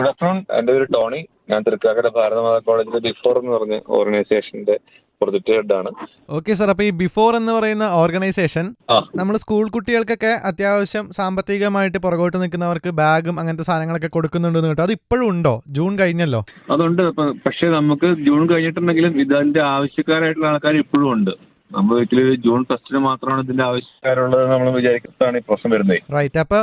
Good afternoon. എൻ്റെ പേര് Tony. ഞാൻ തൃക്കാക്കര ഭാരതമാതാ കോളേജിലെ ബിഫോർ എന്ന് പറഞ്ഞ ഓർഗനൈസേഷന്റെ പ്രൊജക്ട് ഹെഡാണ്. ഓക്കെ സാർ, അപ്പൊ ഈ ബിഫോർ എന്ന് പറയുന്ന ഓർഗനൈസേഷൻ നമ്മൾ സ്കൂൾ കുട്ടികൾക്കൊക്കെ അത്യാവശ്യം സാമ്പത്തികമായിട്ട് പുറകോട്ട് നിൽക്കുന്നവർക്ക് ബാഗും അങ്ങനത്തെ സാധനങ്ങളൊക്കെ കൊടുക്കുന്നുണ്ടെന്ന് കേട്ടോ. അത് ഇപ്പോഴും ഉണ്ടോ? ജൂൺ കഴിഞ്ഞല്ലോ. അതുണ്ട്. പക്ഷെ നമുക്ക് ജൂൺ കഴിഞ്ഞിട്ടുണ്ടെങ്കിലും ഇതിന്റെ ആവശ്യക്കാരായിട്ടുള്ള ആൾക്കാർ ഇപ്പോഴും ഉണ്ട്. നമ്മൾ ഒരിക്കലും ജൂൺ 1 മാത്രമാണ് ഇതിന്റെ ആവശ്യക്കാരുള്ളത് നമ്മൾ വിചാരിക്കുന്നതാണ് ഈ പ്രശ്നം വരുന്നത്. റൈറ്റ്. അപ്പൊ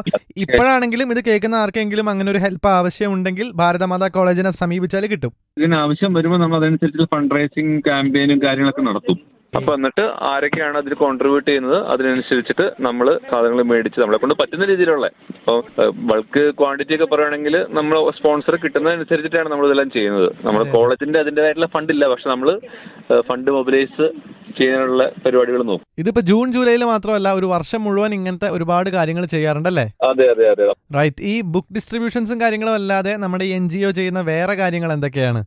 ഇപ്പോഴാണെങ്കിലും ഇത് കേൾക്കുന്ന ആർക്കെങ്കിലും അങ്ങനെ ഒരു ഹെൽപ്പ് ആവശ്യമുണ്ടെങ്കിൽ ഭാരതമാതാ കോളേജിനെ സമീപിച്ചാൽ കിട്ടും. ഇതിന് ആവശ്യം വരുമ്പോൾ നമ്മൾ അതനുസരിച്ച് ഫണ്ട് റൈസിങ് ക്യാമ്പയിനും കാര്യങ്ങളൊക്കെ നടത്തും. അപ്പൊ എന്നിട്ട് ആരൊക്കെയാണ് അതിൽ കോൺട്രിബ്യൂട്ട് ചെയ്യുന്നത് അതിനനുസരിച്ചിട്ട് നമ്മൾ സാധനങ്ങൾ മേടിച്ച് നമ്മളെ കൊണ്ട് പറ്റുന്ന രീതിയിലുള്ള ഇപ്പോൾ ബൾക്ക് ക്വാണ്ടിറ്റി ഒക്കെ പറയുകയാണെങ്കിൽ നമ്മൾ സ്പോൺസർ കിട്ടുന്നതനുസരിച്ചിട്ടാണ് നമ്മൾ ഇതെല്ലാം ചെയ്യുന്നത്. നമ്മൾ കോളേജിന്റെ അതിൻ്റെതായിട്ടുള്ള ഫണ്ട് ഇല്ല, പക്ഷെ നമ്മൾ ഫണ്ട് മൊബിലൈസ് ചെയ്യാനുള്ള പരിപാടികൾ നോക്കും. ഇതിപ്പോ ജൂൺ ജൂലൈയിൽ മാത്രമല്ല, ഒരു വർഷം മുഴുവൻ ഇങ്ങനത്തെ ഒരുപാട് കാര്യങ്ങൾ ചെയ്യാറുണ്ടല്ലേ? അതെ അതെ അതെ. റൈറ്റ്. ഈ ബുക്ക് ഡിസ്ട്രിബ്യൂഷൻസും കാര്യങ്ങളും അല്ലാതെ നമ്മുടെ NGO ചെയ്യുന്ന വേറെ കാര്യങ്ങൾ എന്തൊക്കെയാണ്?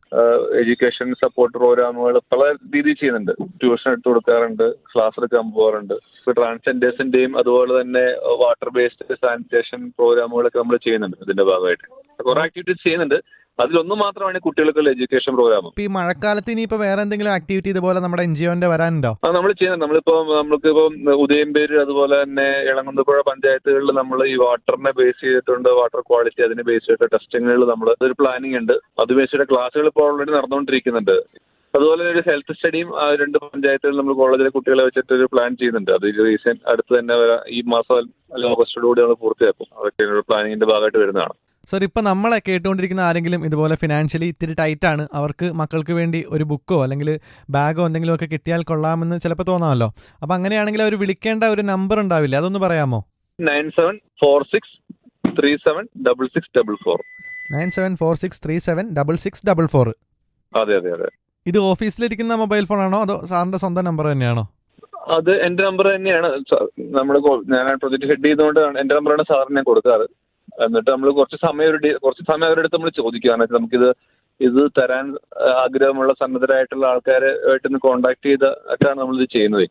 എഡ്യൂക്കേഷൻ സപ്പോർട്ട് പ്രോഗ്രാമുകൾ പല രീതിയിൽ ചെയ്യുന്നുണ്ട്. ട്യൂഷൻ എടുത്ത് കൊടുക്കാറുണ്ട്, ക്ലാസ് എടുക്കാൻ പോകാറുണ്ട്. ട്രാൻസ്ജെൻഡേഴ്സിന്റെയും അതുപോലെ തന്നെ വാട്ടർ ബേസ്ഡ് സാനിറ്റേഷൻ പ്രോഗ്രാമുകളൊക്കെ നമ്മൾ ചെയ്യുന്നുണ്ട്. ഇതിന്റെ ഭാഗമായിട്ട് കുറെ ആക്ടിവിറ്റീസ് ചെയ്യുന്നുണ്ട്. അതിലൊന്നും മാത്രമാണ് കുട്ടികൾക്കുള്ള എഡ്യൂക്കേഷൻ പ്രോഗ്രാം. ഈ മഴക്കാലത്ത് ഇനിയിപ്പോ വേറെ എന്തെങ്കിലും ആക്ടിവിറ്റി ഇതുപോലെ നമ്മുടെ NGOന്റെ വരാനുണ്ടോ? നമ്മൾ ചെയ്യുന്നുണ്ട്. നമുക്കിപ്പോ ഉദയംപേര് അതുപോലെ തന്നെ ഇളങ്ങുന്നപ്പുഴ പഞ്ചായത്തുകളിൽ നമ്മൾ ഈ വാട്ടറിനെ ബേസ് ചെയ്തിട്ടുണ്ട്. വാട്ടർ ക്വാളിറ്റി അതിനെ ബേസ് ചെയ്തിട്ട് ടെസ്റ്റിങ്ങുകൾ നമ്മൾ ഒരു പ്ലാനിങ് ഉണ്ട്. അത് ബേസ് ചെയ്ത ക്ലാസ്സുകൾ ഇപ്പോൾ ഓൾറെഡി നടന്നുകൊണ്ടിരിക്കുന്നുണ്ട്. അതുപോലെ ഒരു ഹെൽത്ത് സ്റ്റഡിയും 2 പഞ്ചായത്തുകളിൽ നമ്മൾ കോളേജിലെ കുട്ടികളെ വെച്ചിട്ട് ഒരു പ്ലാൻ ചെയ്യുന്നുണ്ട്. അത് റീസെന്റ് അടുത്ത് തന്നെ ഈ മാസം അല്ലെങ്കിൽ ഓഗസ്റ്റോടുകൂടി നമ്മൾ പൂർത്തിയാക്കും. അതൊക്കെ ഒരു പ്ലാനിങ്ങിന്റെ ഭാഗമായിട്ട് വരുന്നതാണ്. സർ, ഇപ്പൊ നമ്മളെ കേട്ടുകൊണ്ടിരിക്കുന്ന ആരെങ്കിലും ഇതുപോലെ ഫിനാൻഷ്യലി ഇത്തിരി ടൈറ്റ് ആണ്, അവർക്ക് മക്കൾക്ക് വേണ്ടി ഒരു ബുക്കോ അല്ലെങ്കിൽ ബാഗോ എന്തെങ്കിലും ഒക്കെ കിട്ടിയാൽ കൊള്ളാമെന്ന് ചിലപ്പോൾ തോന്നാമല്ലോ. അപ്പൊ അങ്ങനെയാണെങ്കിൽ അവർ വിളിക്കേണ്ട ഒരു നമ്പർ ഉണ്ടാവില്ലേ? അതൊന്ന് പറയാമോ? 9746376644. 9746376644. അതെ അതെ അതെ. ഇത് ഓഫീസിലിരിക്കുന്ന മൊബൈൽ ഫോൺ ആണോ അതോ സാറിന്റെ സ്വന്തം നമ്പർ തന്നെയാണോ? അത് എന്റെ നമ്പർ തന്നെയാണ്. ഞാൻ പ്രൊജക്ട് ഹെഡ് ചെയ്തുകൊണ്ട് എന്റെ നമ്പറാണ് സാറിന് ഞാൻ കൊടുക്കാറ്. എന്നിട്ട് നമ്മൾ കുറച്ച് സമയം അവരുടെ അടുത്ത് നമ്മൾ ചോദിക്കുക. കാരണം നമുക്കിത് തരാൻ ആഗ്രഹമുള്ള സന്നദ്ധരായിട്ടുള്ള ആൾക്കാരെ ആയിട്ട് കോൺടാക്ട് ചെയ്തിട്ടാണ് നമ്മളിത് ചെയ്യുന്നത്.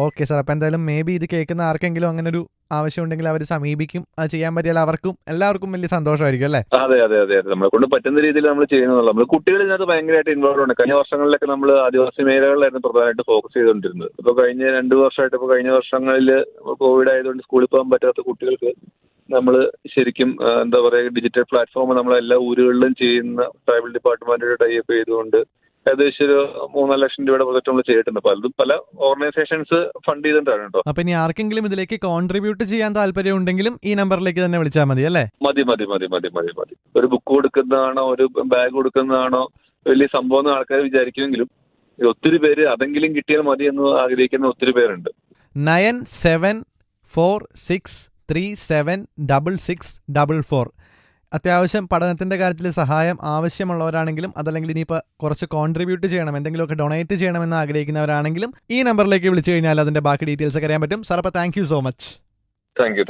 ഓക്കെ സാർ, അപ്പൊ എന്തായാലും മേ ബി ഇത് കേൾക്കുന്ന ആർക്കെങ്കിലും അങ്ങനെ ഒരു ആവശ്യം ഉണ്ടെങ്കിൽ അവർ സമീപിക്കും. അത് ചെയ്യാൻ പറ്റിയാൽ എല്ലാവർക്കും വലിയ സന്തോഷമായിരിക്കും അല്ലേ? അതെ അതെ അതെ അതെ. നമ്മളെ കൊണ്ട് പറ്റുന്ന രീതിയിൽ നമ്മൾ ചെയ്യുന്നുള്ളൂ. നമ്മൾ കുട്ടികൾ ഇതിനകത്ത് ഭയങ്കരമായിട്ട് ഇൻവോൾവ് ഉണ്ട്. കഴിഞ്ഞ വർഷങ്ങളിലൊക്കെ നമ്മൾ ആദിവാസി മേഖലകളിലായിരുന്നു പ്രധാനമായിട്ട് ഫോക്കസ് ചെയ്തുകൊണ്ടിരുന്നത്. ഇപ്പോൾ കഴിഞ്ഞ 2 വർഷമായിട്ട് കഴിഞ്ഞ വർഷങ്ങളിൽ കോവിഡ് ആയതുകൊണ്ട് സ്കൂളിൽ പോകാൻ പറ്റാത്ത കുട്ടികൾക്ക് നമ്മൾ ശരിക്കും എന്താ പറയുക, ഡിജിറ്റൽ പ്ലാറ്റ്ഫോം നമ്മൾ എല്ലാ ഊരുകളിലും ചെയ്യുന്ന ട്രൈബൽ ഡിപ്പാർട്ട്മെന്റിന്റെ ടൈപ്പ് ചെയ്തുകൊണ്ട് ഏകദേശം ഒരു 3-4 ലക്ഷം രൂപയുടെ പ്രൊജക്ട് നമ്മൾ ചെയ്തിട്ടുണ്ട്. പല ഓർഗനൈസേഷൻസ് ഫണ്ട് ചെയ്തിട്ടാണ് കേട്ടോ. അപ്പൊ ഇനി ആർക്കെങ്കിലും ഇതിലേക്ക് കോൺട്രിബ്യൂട്ട് ചെയ്യാൻ താല്പര്യം ഉണ്ടെങ്കിലും ഈ നമ്പറിലേക്ക് തന്നെ വിളിച്ചാൽ മതി അല്ലേ? മതി മതി മതി മതി മതി മതി. ഒരു ബുക്ക് കൊടുക്കുന്നതാണോ ഒരു ബാഗ് കൊടുക്കുന്നതാണോ വലിയ സംഭവം ആൾക്കാർ വിചാരിക്കുമെങ്കിലും ഒത്തിരി പേര് അതെങ്കിലും കിട്ടിയാൽ മതി എന്ന് ആഗ്രഹിക്കുന്ന ഒത്തിരി പേരുണ്ട്. 9746376644. അത്യാവശ്യം പഠനത്തിന്റെ കാര്യത്തിൽ സഹായം ആവശ്യമുള്ളവരാണെങ്കിലും അതല്ലെങ്കിൽ ഇനിയിപ്പോൾ കുറച്ച് കോൺട്രിബ്യൂട്ട് ചെയ്യണം, എന്തെങ്കിലുമൊക്കെ ഡൊണേറ്റ് ചെയ്യണമെന്ന് ആഗ്രഹിക്കുന്നവരാണെങ്കിലും ഈ നമ്പറിലേക്ക് വിളിച്ചു കഴിഞ്ഞാൽ അതിന്റെ ബാക്കി ഡീറ്റെയിൽസ് ഒക്കെ അറിയാൻ പറ്റും. സാർ, അപ്പോൾ thank you so much. Thank you.